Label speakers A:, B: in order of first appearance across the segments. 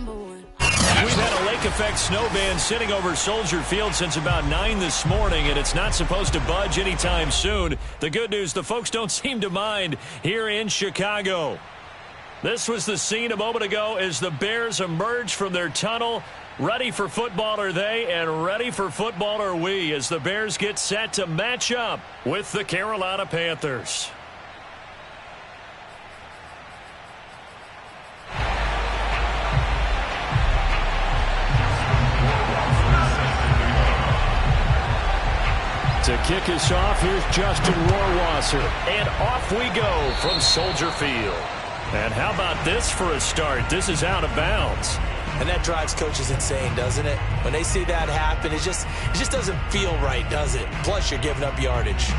A: We've had a lake effect snow band sitting over Soldier Field since about 9 this morning, and it's not supposed to budge anytime soon. The good news, the folks don't seem to mind here in Chicago. This was the scene a moment ago as the Bears emerge from their tunnel. Ready for football are they, and ready for football are we, as the Bears get set to match up with the Carolina Panthers. To kick us off, here's Justin Rohrwasser. And off we go from Soldier Field. And how about this for a start? This is out of bounds.
B: And that drives coaches insane, doesn't it? When they see that happen, it just doesn't feel right, does it? Plus, you're giving up yardage.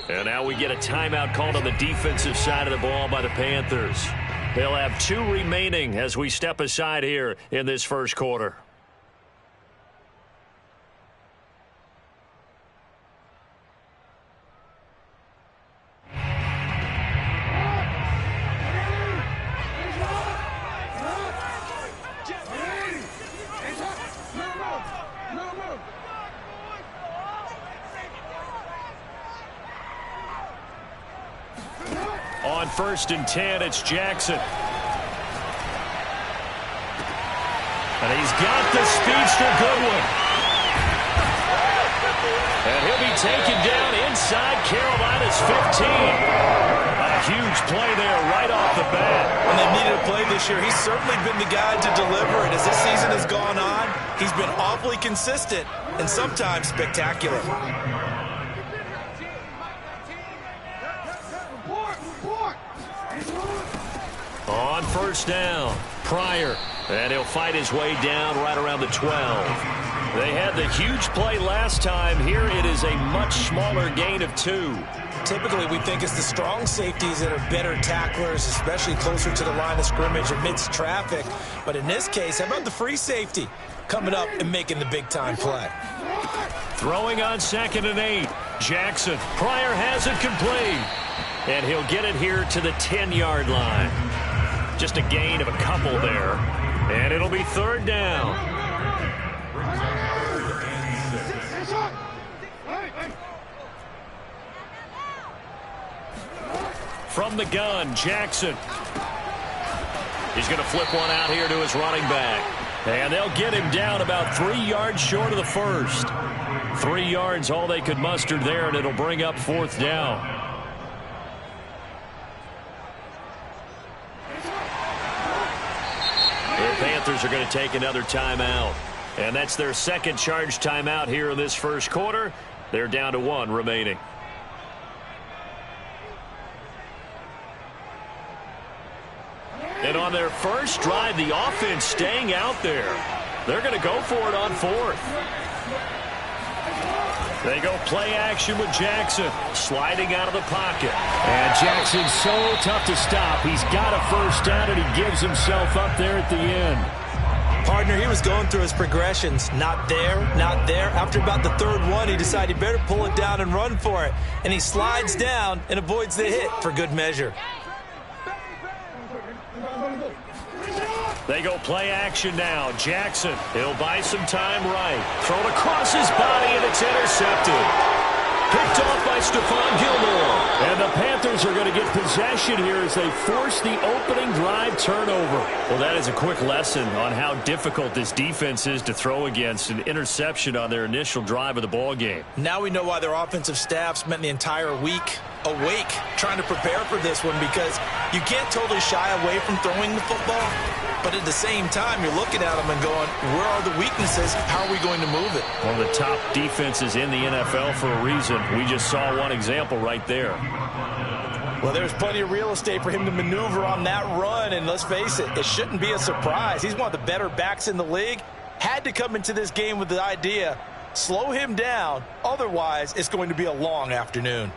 A: And now we get a timeout called on the defensive side of the ball by the Panthers. They'll have 2 remaining as we step aside here in this first quarter. On 1st and 10, it's Jackson. And he's got the speedster Goodwin. And he'll be taken down inside Carolina's 15. A huge play there right off the bat.
B: When they've needed a play this year, he's certainly been the guy to deliver. And as this season has gone on, he's been awfully consistent and sometimes spectacular.
A: On 1st down, Pryor, and he'll fight his way down right around the 12. They had the huge play last time. Here it is a much smaller gain of 2.
B: Typically, we think it's the strong safeties that are better tacklers, especially closer to the line of scrimmage amidst traffic. But in this case, how about the free safety coming up and making the big-time play?
A: Throwing on 2nd and 8. Jackson. Pryor has it complete. And he'll get it here to the 10-yard line. Just a gain of a couple there. And it'll be 3rd down. From the gun, Jackson. He's going to flip one out here to his running back. And they'll get him down about 3 yards short of the first. 3 yards all they could muster there, and it'll bring up 4th down. The Panthers are going to take another timeout. And that's their second charge timeout here in this first quarter. They're down to 1 remaining. And on their first drive, the offense staying out there. They're going to go for it on 4th. They go play action with Jackson, sliding out of the pocket.
C: And Jackson's so tough to stop. He's got a first down, and he gives himself up there at the end.
B: Partner, he was going through his progressions. Not there, not there. After about the 3rd one, he decided he better pull it down and run for it. And he slides down and avoids the hit for good measure.
A: They go play action now. Jackson, he'll buy some time right. Thrown across his body, and it's intercepted. Picked off by Stephon Gilmore. And the Panthers are going to get possession here as they force the opening drive turnover. Well, that is a quick lesson on how difficult this defense is to throw against. An interception on their initial drive of the ball game.
B: Now we know why their offensive staff spent the entire week awake trying to prepare for this one, because you can't totally shy away from throwing the football. But at the same time, you're looking at them and going, where are the weaknesses? How are we going to move it?
A: One of the top defenses in the NFL for a reason. We just saw one example right there.
B: Well, there's plenty of real estate for him to maneuver on that run, and let's face it, it shouldn't be a surprise. He's one of the better backs in the league. Had to come into this game with the idea, slow him down, otherwise it's going to be a long afternoon.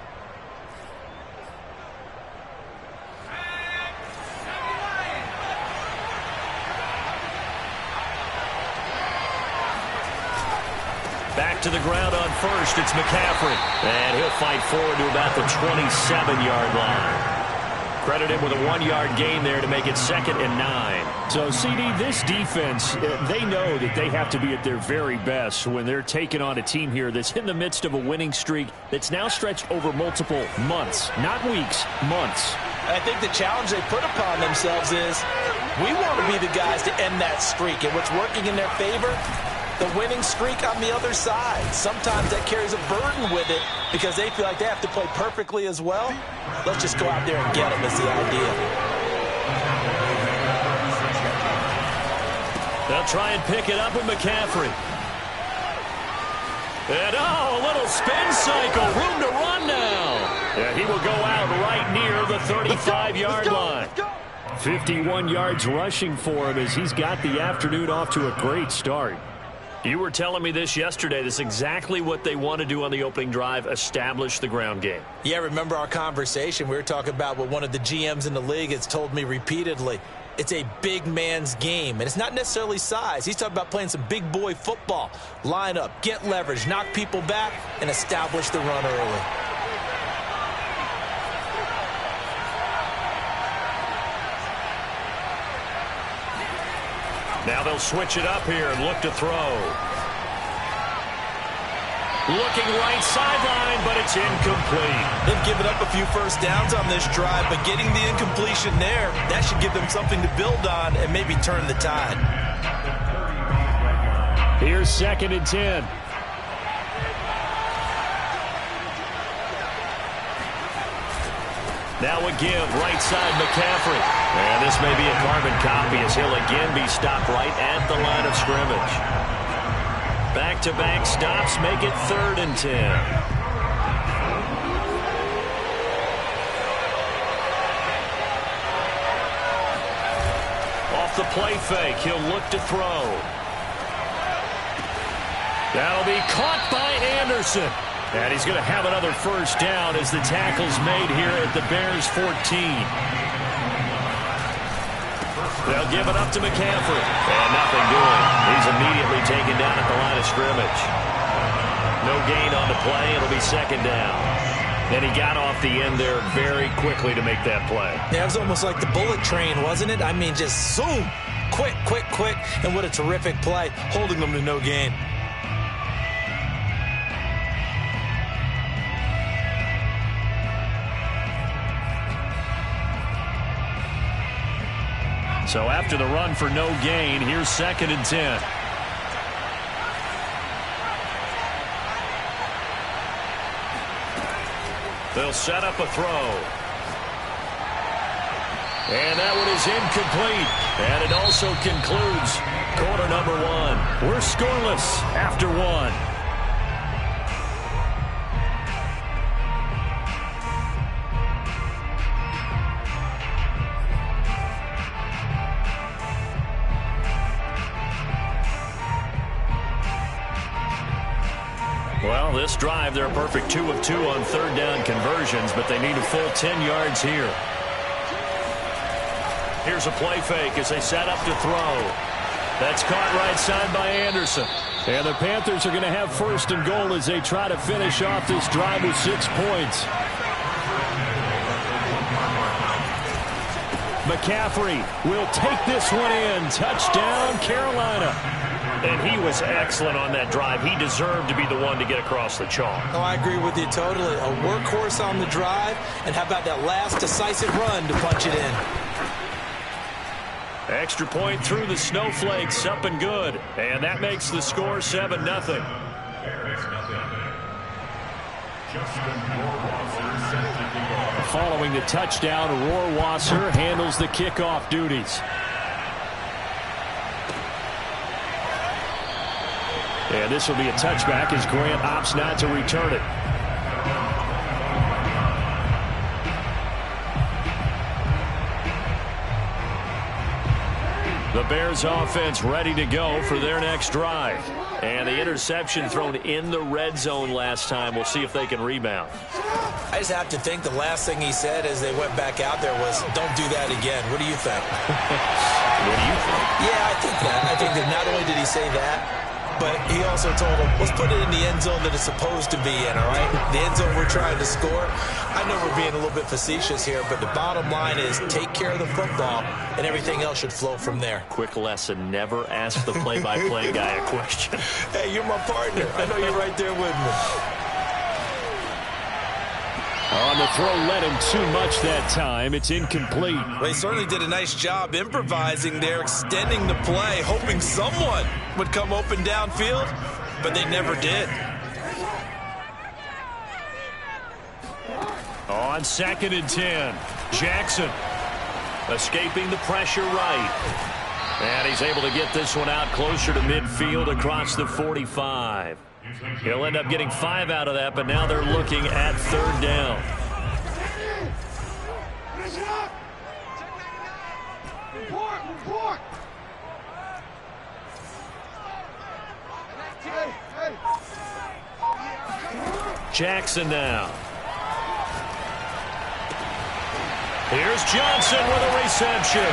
A: Back to the ground on first, it's McCaffrey. And he'll fight forward to about the 27-yard line. Credit him with a 1-yard gain there to make it 2nd and 9.
C: So, CD, this defense, they know that they have to be at their very best when they're taking on a team here that's in the midst of a winning streak that's now stretched over multiple months, not weeks, months.
B: I think the challenge they put upon themselves is we want to be the guys to end that streak. And what's working in their favor? The winning streak on the other side. Sometimes that carries a burden with it because they feel like they have to play perfectly as well. Let's just go out there and get them is the idea.
A: They'll try and pick it up with McCaffrey. And a little spin cycle. Room to run now. Yeah, he will go out right near the 35-yard line. 51 yards rushing for him as he's got the afternoon off to a great start. You were telling me this yesterday. This is exactly what they want to do on the opening drive, establish the ground game.
B: Yeah, remember our conversation. We were talking about what one of the GMs in the league has told me repeatedly. It's a big man's game, and it's not necessarily size. He's talking about playing some big boy football. Line up, get leverage, knock people back, and establish the run early.
A: Now they'll switch it up here and look to throw. Looking right sideline, but it's incomplete.
B: They've given up a few first downs on this drive, but getting the incompletion there, that should give them something to build on and maybe turn the tide.
C: Here's 2nd and 10.
A: Now a give, right side McCaffrey. And this may be a carbon copy as he'll again be stopped right at the line of scrimmage. Back-to-back stops make it 3rd and 10. Off the play fake, he'll look to throw. That'll be caught by Anderson. And he's going to have another first down as the tackle's made here at the Bears 14. They'll give it up to McCaffrey. And nothing doing. He's immediately taken down at the line of scrimmage. No gain on the play. It'll be 2nd down. And he got off the end there very quickly to make that play.
B: Yeah, it was almost like the bullet train, wasn't it? I mean, just zoom. Quick, quick, quick. And what a terrific play, holding them to no gain.
A: So after the run for no gain, here's 2nd and 10. They'll set up a throw. And that one is incomplete. And it also concludes quarter number 1. We're scoreless after 1. Well, this drive, they're a perfect 2 of 2 on 3rd down conversions, but they need a full 10 yards here. Here's a play fake as they set up to throw. That's caught right side by Anderson.
C: And the Panthers are going to have 1st and goal as they try to finish off this drive with 6 points. McCaffrey will take this one in. Touchdown, Carolina.
A: And he was excellent on that drive. He deserved to be the one to get across the chalk.
B: Oh, I agree with you totally. A workhorse on the drive. And how about that last decisive run to punch it in?
A: Extra point through the snowflakes, up and good. And that makes the score 7-0.
C: Following the touchdown, Rohrwasser handles the kickoff duties. And this will be a touchback as Grant opts not to return it. The Bears offense ready to go for their next drive. And the interception thrown in the red zone last time. We'll see if they can rebound.
B: I just have to think the last thing he said as they went back out there was, don't do that again. What do you think?
C: What do you think?
B: Yeah, I think that. I think that not only did he say that, but he also told him, let's put it in the end zone that it's supposed to be in, all right? The end zone we're trying to score. I know we're being a little bit facetious here, but the bottom line is take care of the football, and everything else should flow from there.
C: Quick lesson, never ask the play-by-play guy a question.
B: Hey, you're my partner. I know you're right there with me.
C: On the throw, led him too much that time. It's incomplete.
B: Well, he certainly did a nice job improvising there, extending the play, hoping someone would come open downfield, but they never did.
C: On 2nd and 10, Jackson escaping the pressure right. And he's able to get this one out closer to midfield across the 45. He'll end up getting 5 out of that, but now they're looking at 3rd down. Jackson now. Here's Johnson with a reception.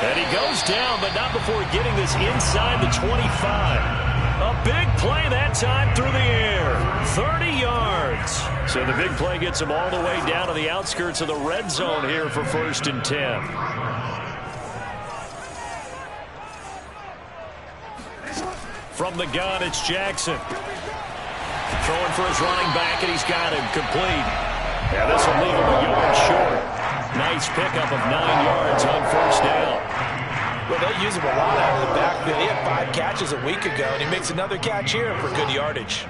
C: And he goes down, but not before getting this inside the 25. A big play that time through the air. 30 yards. So the big play gets him all the way down to the outskirts of the red zone here for 1st and 10. From the gun, it's Jackson. Throwing for his running back, and he's got him complete. Yeah, this will leave him a yard short. Nice pickup of 9 yards on 1st down.
B: Well, they use him a lot out of the backfield. He had 5 catches a week ago, and he makes another catch here for good yardage.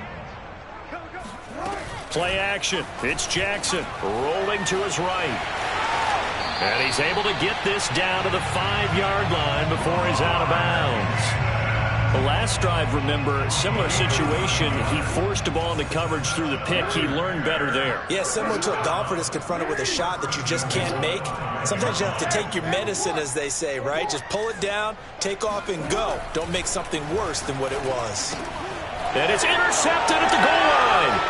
C: Play action. It's Jackson rolling to his right. And he's able to get this down to the 5-yard line before he's out of bounds. The last drive, remember, similar situation. He forced a ball into coverage through the pick. He learned better there.
B: Yeah, similar to a golfer that's confronted with a shot that you just can't make. Sometimes you have to take your medicine, as they say, right? Just pull it down, take off, and go. Don't make something worse than what it was.
C: And it's intercepted at the goal line.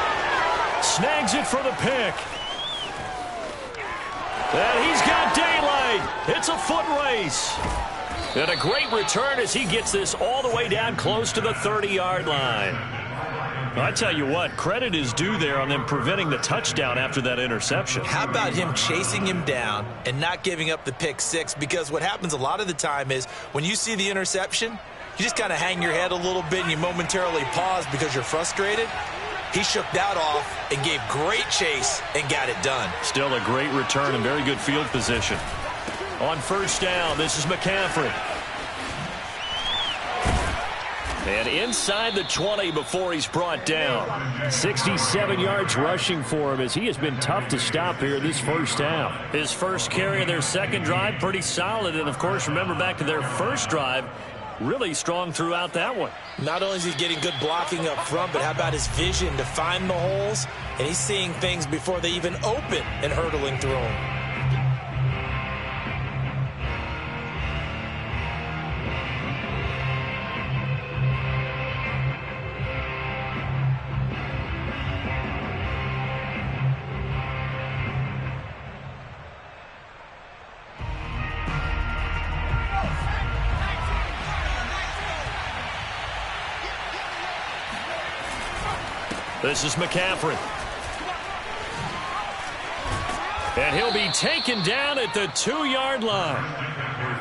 C: Snags it for the pick. And he's got daylight. It's a foot race. And a great return as he gets this all the way down close to the 30-yard line. I tell you what, credit is due there on them preventing the touchdown after that interception.
B: How about him chasing him down and not giving up the pick 6? Because what happens a lot of the time is when you see the interception, you just kind of hang your head a little bit and you momentarily pause because you're frustrated. He shook that off and gave great chase and got it done.
C: Still a great return and very good field position. On 1st down, this is McCaffrey. And inside the 20 before he's brought down. 67 yards rushing for him as he has been tough to stop here this first half. His first carry of their second drive, pretty solid. And, of course, remember back to their first drive, really strong throughout that one.
B: Not only is he getting good blocking up front, but how about his vision to find the holes? And he's seeing things before they even open and hurtling through them.
C: This is McCaffrey. And he'll be taken down at the 2-yard line.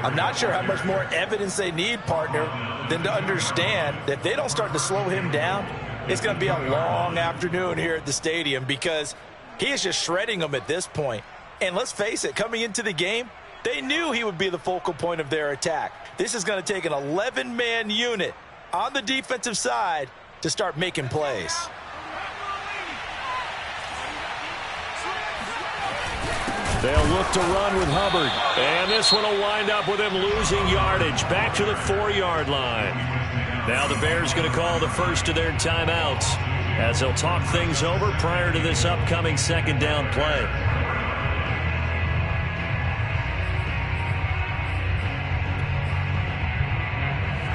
B: I'm not sure how much more evidence they need, partner, than to understand that if they don't start to slow him down, it's going to be a long afternoon here at the stadium because he is just shredding them at this point. And let's face it, coming into the game, they knew he would be the focal point of their attack. This is going to take an 11-man unit on the defensive side to start making plays.
C: They'll look to run with Hubbard. And this one will wind up with him losing yardage back to the 4-yard line.
A: Now the Bears going to call the first of their timeouts as they'll talk things over prior to this upcoming second down play.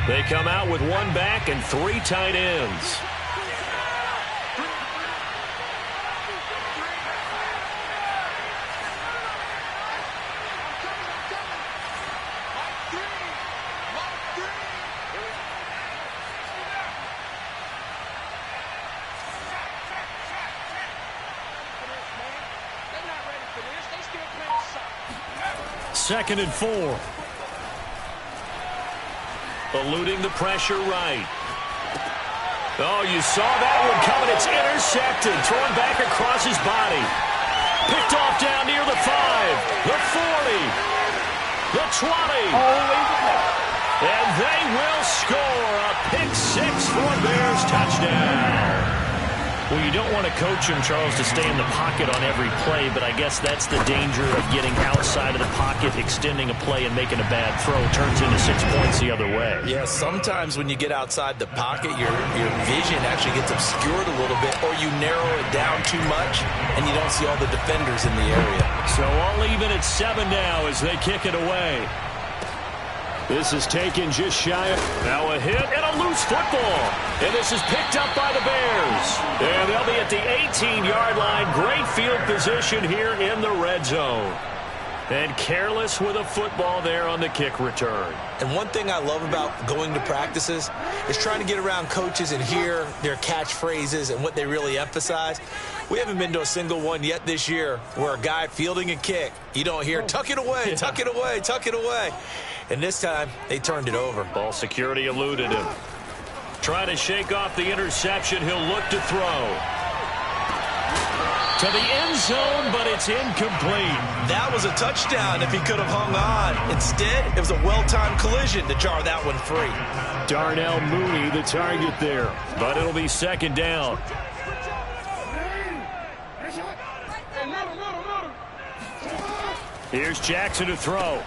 A: They come out with one back and three tight ends. Second and 4. Eluding the pressure right. Oh, you saw that one coming. It's intercepted. Thrown back across his body. Picked off down near the 5, the 40, the 20. And they will score a pick 6 for a Bears touchdown. Well, you don't want to coach him, Charles, to stay in the pocket on every play, but I guess that's the danger of getting outside of the pocket, extending a play, and making a bad throw. Turns into 6 points the other way.
B: Yeah, sometimes when you get outside the pocket, your vision actually gets obscured a little bit, or you narrow it down too much, and you don't see all the defenders in the area.
A: So all even at 7 now as they kick it away. This is taken just shy of. Now a hit and a loose football. And this is picked up by the Bears. And they'll be at the 18-yard line. Great field position here in the red zone. And careless with a football there on the kick return.
B: And one thing I love about going to practices is trying to get around coaches and hear their catchphrases and what they really emphasize. We haven't been to a single one yet this year where a guy fielding a kick, you don't hear, tuck it away, tuck it away, tuck it away. And this time, they turned it over.
A: Ball security eluded him. Trying to shake off the interception. He'll look to throw. To the end zone, but it's incomplete.
B: That was a touchdown if he could have hung on. Instead, it was a well-timed collision to jar that one free.
A: Darnell Mooney, the target there. But it'll be second down. Here's Jackson to throw.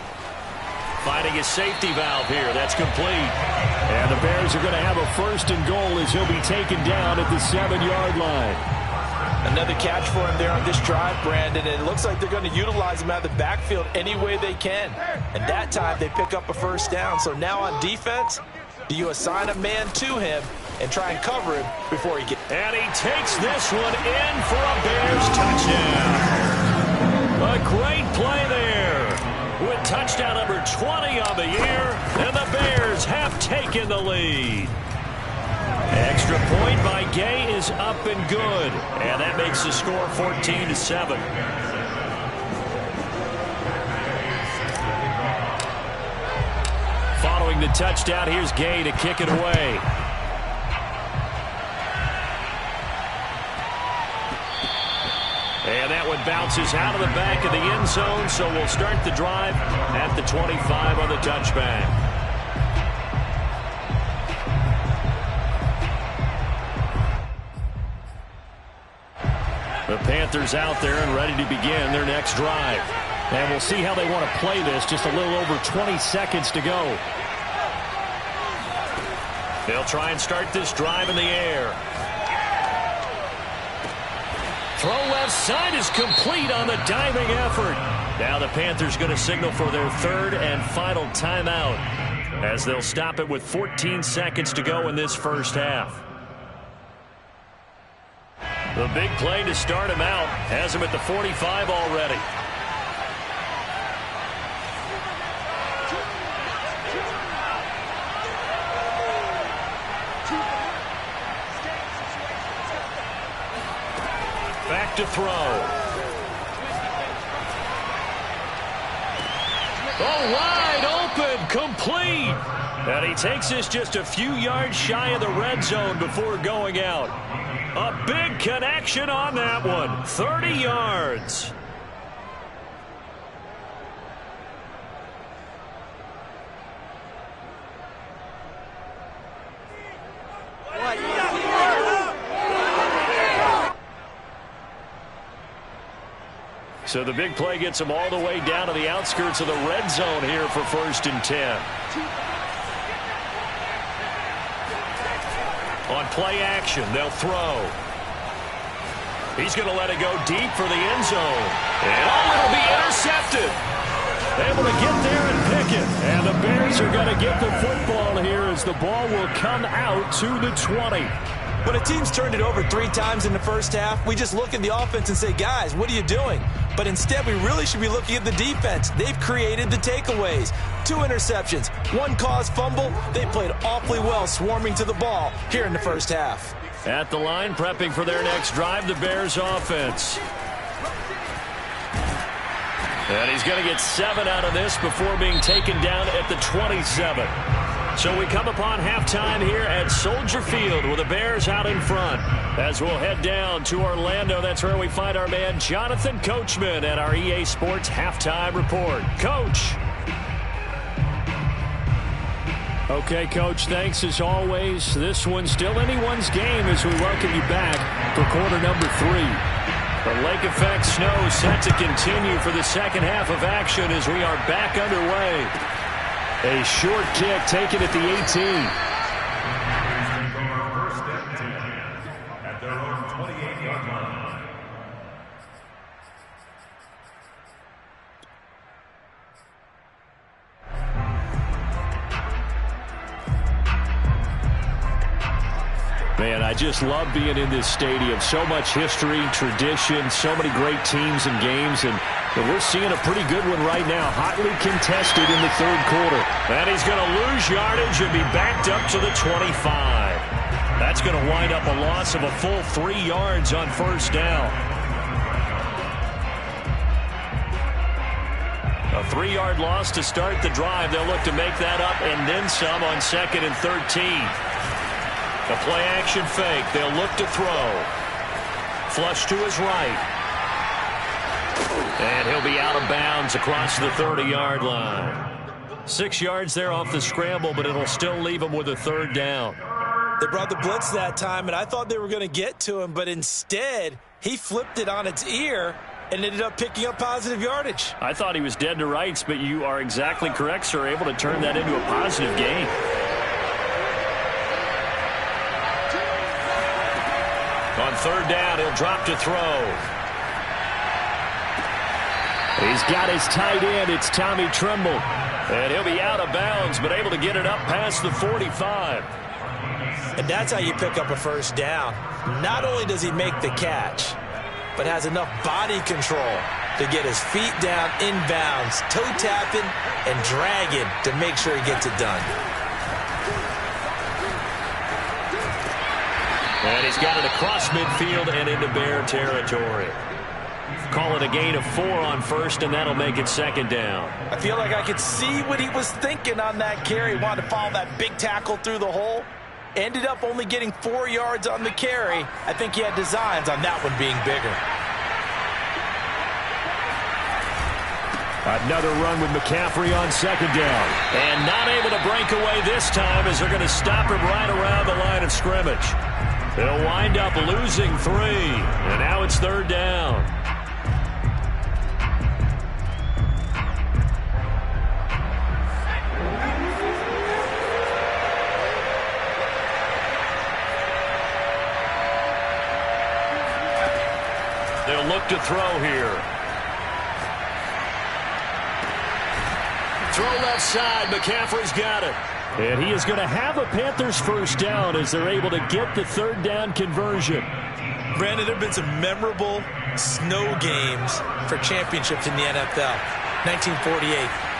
A: Finding his safety valve here. That's complete. And the Bears are going to have a first and goal as he'll be taken down at the 7-yard line.
B: Another catch for him there on this drive, Brandon. And it looks like they're going to utilize him out of the backfield any way they can. And that time they pick up a first down. So now on defense, do you assign a man to him and try and cover him before he gets...
A: And he takes this one in for a Bears touchdown. A great play there. With touchdown number 20 on the year, and the Bears have taken the lead. Extra point by Gay is up and good, and that makes the score 14-7. Following the touchdown, here's Gay to kick it away. And that one bounces out of the back of the end zone, so we'll start the drive at the 25 on the touchback. The Panthers out there and ready to begin their next drive. And we'll see how they want to play this. Just a little over 20 seconds to go. They'll try and start this drive in the air. Throw left side is complete on the diving effort. Now the Panthers going to signal for their third and final timeout as they'll stop it with 14 seconds to go in this first half. The big play to start him out has him at the 45 already. Back to throw. Oh, wide open, complete. And he takes this just a few yards shy of the red zone before going out. A big connection on that one. 30 yards. So the big play gets him all the way down to the outskirts of the red zone here for 1st and 10. On play action, they'll throw. He's going to let it go deep for the end zone. And it'll be intercepted. Able to get there and pick it. And the Bears are going to get the football here as the ball will come out to the 20.
B: When a team's turned it over 3 times in the first half, we just look at the offense and say, guys, what are you doing? But instead, we really should be looking at the defense. They've created the takeaways. 2 interceptions, 1 caused fumble. They played awfully well swarming to the ball here in the first half.
A: At the line, prepping for their next drive, the Bears offense. And he's going to get 7 out of this before being taken down at the 27. So we come upon halftime here at Soldier Field with the Bears out in front. As we'll head down to Orlando, that's where we find our man Jonathan Coachman at our EA Sports Halftime Report. Coach. Okay, Coach, thanks as always. This one's still anyone's game as we welcome you back for quarter number 3. The lake effect snow set to continue for the second half of action as we are back underway. A short kick taken at the 18.
D: At their own 28-yard line.
A: Man, I just love being in this stadium. So much history, tradition, so many great teams and games, and we're seeing a pretty good one right now. Hotly contested in the third quarter. And he's going to lose yardage and be backed up to the 25. That's going to wind up a loss of a full 3 yards on first down. A 3-yard loss to start the drive. They'll look to make that up and then some on 2nd and 13. The play-action fake. They'll look to throw. Flush to his right. And he'll be out of bounds across the 30-yard line. 6 yards there off the scramble, but it'll still leave him with a 3rd down.
B: They brought the blitz that time, and I thought they were going to get to him, but instead, he flipped it on its ear and ended up picking up positive yardage.
A: I thought he was dead to rights, but you are exactly correct, sir. Able to turn that into a positive gain. On 3rd down, he'll drop to throw. He's got his tight end. It's Tommy Tremble. And he'll be out of bounds, but able to get it up past the 45.
B: And that's how you pick up a first down. Not only does he make the catch, but has enough body control to get his feet down inbounds, toe tapping and dragging to make sure he gets it done.
A: And he's got it across midfield and into Bear territory. Call it a gain of 4 on first, and that'll make it 2nd down.
B: I feel like I could see what he was thinking on that carry. Wanted to follow that big tackle through the hole. Ended up only getting 4 yards on the carry. I think he had designs on that one being bigger.
A: Another run with McCaffrey on 2nd down. And not able to break away this time as they're going to stop him right around the line of scrimmage. They'll wind up losing 3. And now it's 3rd down. They'll look to throw here. Throw left side. McCaffrey's got it. And he is going to have a Panthers first down as they're able to get the 3rd down conversion.
B: Brandon, there have been some memorable snow games for championships in the NFL. 1948,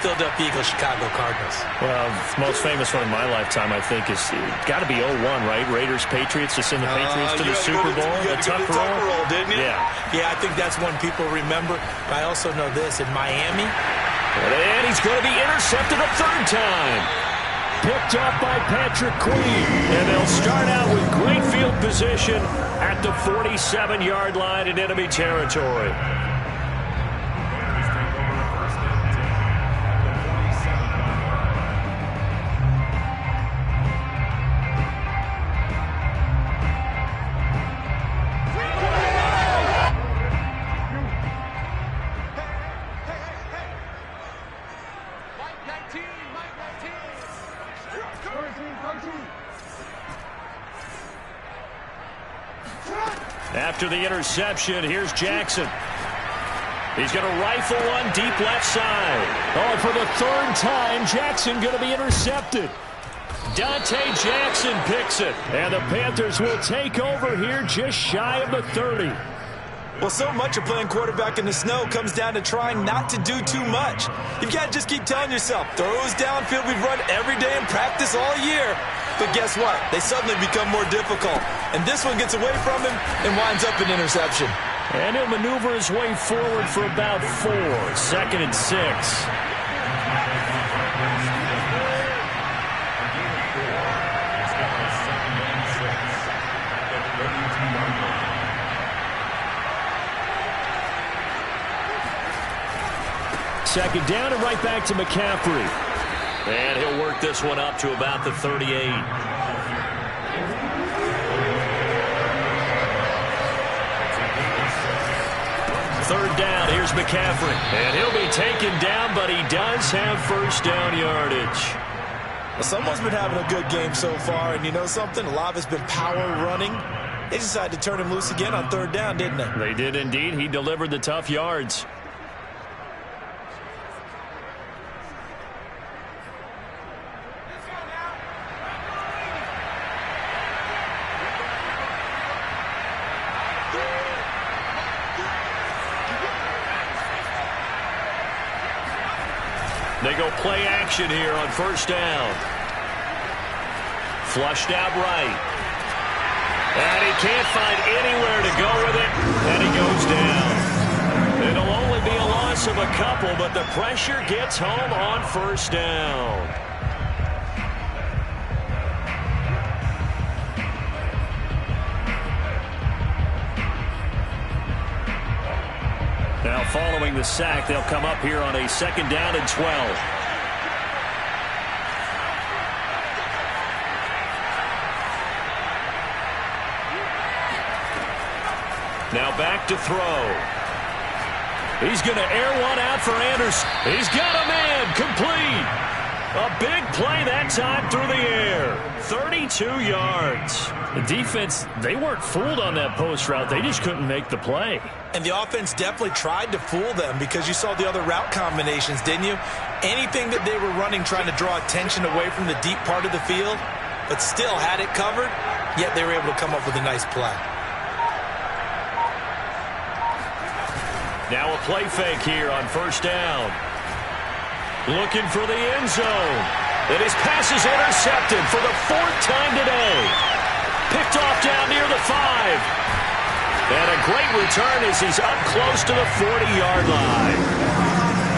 B: Philadelphia Eagles, Chicago Cardinals.
A: Well, the most famous one in my lifetime, I think, is got to be 01, right? Raiders, Patriots, to send the Patriots to the Super Bowl.
B: You
A: the Tuck
B: roll, didn't you?
A: Yeah.
B: Yeah, I think that's one people remember. I also know this, in Miami.
A: And he's going to be intercepted a 3rd time. Picked up by Patrick Queen. And they'll start out with great field position at the 47-yard line in enemy territory. After the interception, here's Jackson. He's going to rifle one deep left side.
C: Oh, for the third time, Jackson going to be intercepted.
A: Dante Jackson picks it.
C: And the Panthers will take over here just shy of the 30.
B: Well, so much of playing quarterback in the snow comes down to trying not to do too much. You've got to just keep telling yourself, throws downfield we've run every day in practice all year. But guess what? They suddenly become more difficult. And this one gets away from him and winds up an interception.
A: And he'll maneuver his way forward for about 4. 2nd and 6.
C: Second down and right back to McCaffrey.
A: And he'll work this one up to about the 38. Third down, here's McCaffrey. And he'll be taken down, but he does have first down yardage.
B: Well, someone's been having a good game so far, and you know something? A lot of it's been power running. They decided to turn him loose again on third down, didn't they?
A: They did indeed. He delivered the tough yards. They go play action here on first down. Flushed out right. And he can't find anywhere to go with it. And he goes down. It'll only be a loss of a couple, but the pressure gets home on first down. Now following the sack, they'll come up here on a 2nd down and 12. Now back to throw. He's going to air one out for Anderson. He's got a man, complete. A big play that time through the air. 32 yards.
C: The defense, they weren't fooled on that post route. They just couldn't make the play.
B: And the offense definitely tried to fool them because you saw the other route combinations, didn't you? Anything that they were running trying to draw attention away from the deep part of the field, but still had it covered, yet they were able to come up with a nice play.
A: Now a play fake here on first down. Looking for the end zone. And his pass is intercepted for the 4th time today. Picked off down near the 5. And a great return as he's up close to the 40-yard line.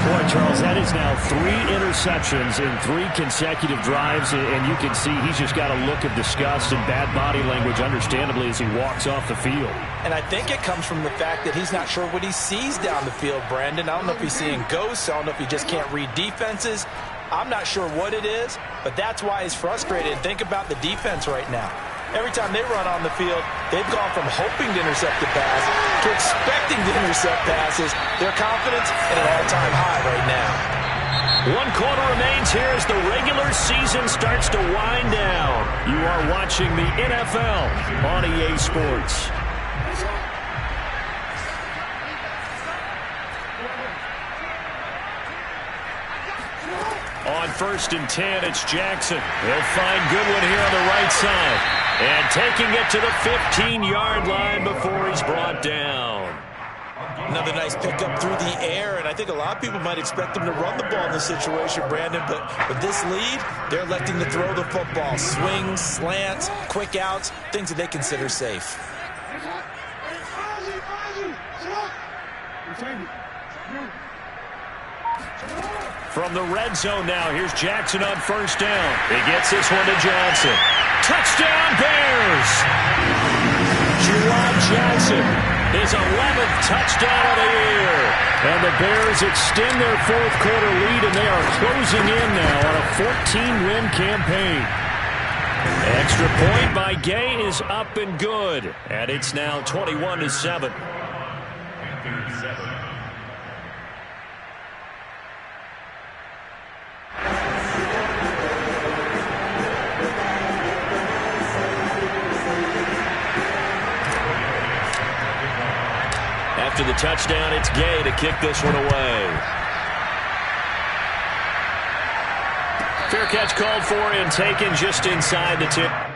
C: Boy, Charles, that is now 3 interceptions in 3 consecutive drives, and you can see he's just got a look of disgust and bad body language, understandably, as he walks off the field.
B: And I think it comes from the fact that he's not sure what he sees down the field, Brandon. I don't know if he's seeing ghosts. I don't know if he just can't read defenses. I'm not sure what it is, but that's why he's frustrated. And think about the defense right now. Every time they run on the field, they've gone from hoping to intercept the pass to expecting to intercept passes. Their confidence at an all-time high right now.
A: 1 quarter remains here as the regular season starts to wind down. You are watching the NFL on EA Sports. On 1st and 10, it's Jackson. He'll find Goodwin here on the right side. And taking it to the 15-yard line before he's brought down.
B: Another nice pickup through the air, and I think a lot of people might expect him to run the ball in this situation, Brandon, but with this lead, they're electing to throw the football. Swings, slants, quick outs, things that they consider safe.
A: From the red zone now, here's Jackson on first down. He gets this one to Johnson. Touchdown, Bears! Juwan Johnson, his 11th touchdown of the year.
C: And the Bears extend their 4th quarter lead, and they are closing in now on a 14-win campaign.
A: Extra point by Gay is up and good. And it's now 21-7. After the touchdown, it's Gay to kick this one away. Fair catch called for and taken just inside the 10.